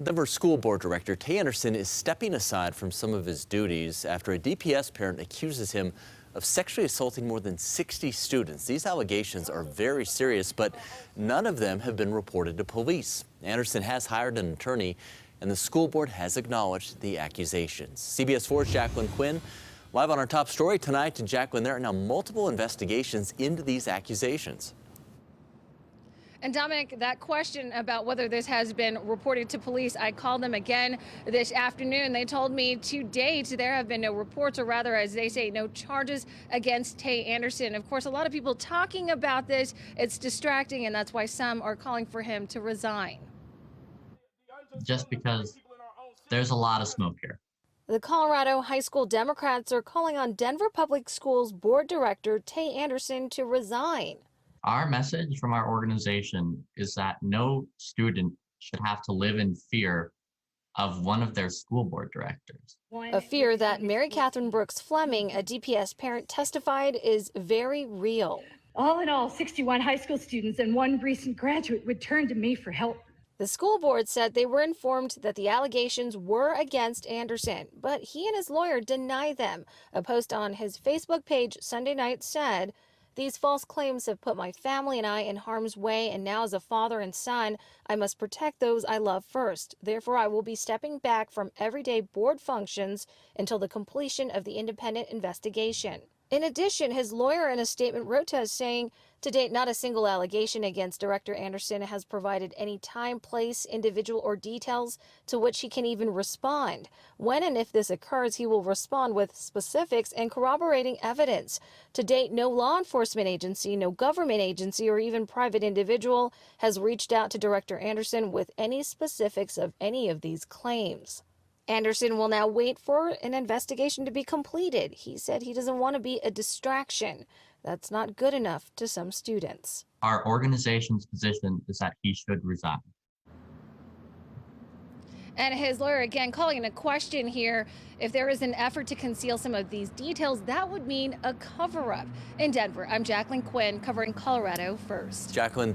Denver School Board Director Tay Anderson is stepping aside from some of his duties after a DPS parent accuses him of sexually assaulting more than 60 students. These allegations are very serious, but none of them have been reported to police. Anderson has hired an attorney, and the school board has acknowledged the accusations. CBS 4's Jacqueline Quinn live on our top story tonight. And Jacqueline, there are now multiple investigations into these accusations. And Dominic, that question about whether this has been reported to police, I called them again this afternoon. They told me to date there have been no reports, or rather, as they say, no charges against Tay Anderson. Of course, a lot of people talking about this. It's distracting, and that's why some are calling for him to resign. Just because there's a lot of smoke here. The Colorado high school Democrats are calling on Denver Public Schools Board Director Tay Anderson to resign. Our message from our organization is that no student should have to live in fear of one of their school board directors. A fear that Mary Catherine Brooks Fleming, a DPS parent, testified is very real. All in all, 61 high school students and one recent graduate would turn to me for help. The school board said they were informed that the allegations were against Anderson, but he and his lawyer deny them. A post on his Facebook page Sunday night said, "These false claims have put my family and I in harm's way, and now as a father and son, I must protect those I love first. Therefore, I will be stepping back from everyday board functions until the completion of the independent investigation." In addition, his lawyer in a statement wrote to us saying, "To date, not a single allegation against Director Anderson has provided any time, place, individual, or details to which he can even respond. When and if this occurs, he will respond with specifics and corroborating evidence. To date, no law enforcement agency, no government agency, or even private individual has reached out to Director Anderson with any specifics of any of these claims." Anderson will now wait for an investigation to be completed. He said he doesn't want to be a distraction. That's not good enough to some students. Our organization's position is that he should resign. And his lawyer, again, calling into question here, if there is an effort to conceal some of these details, that would mean a cover-up. In Denver, I'm Jacqueline Quinn, covering Colorado First. Jacqueline,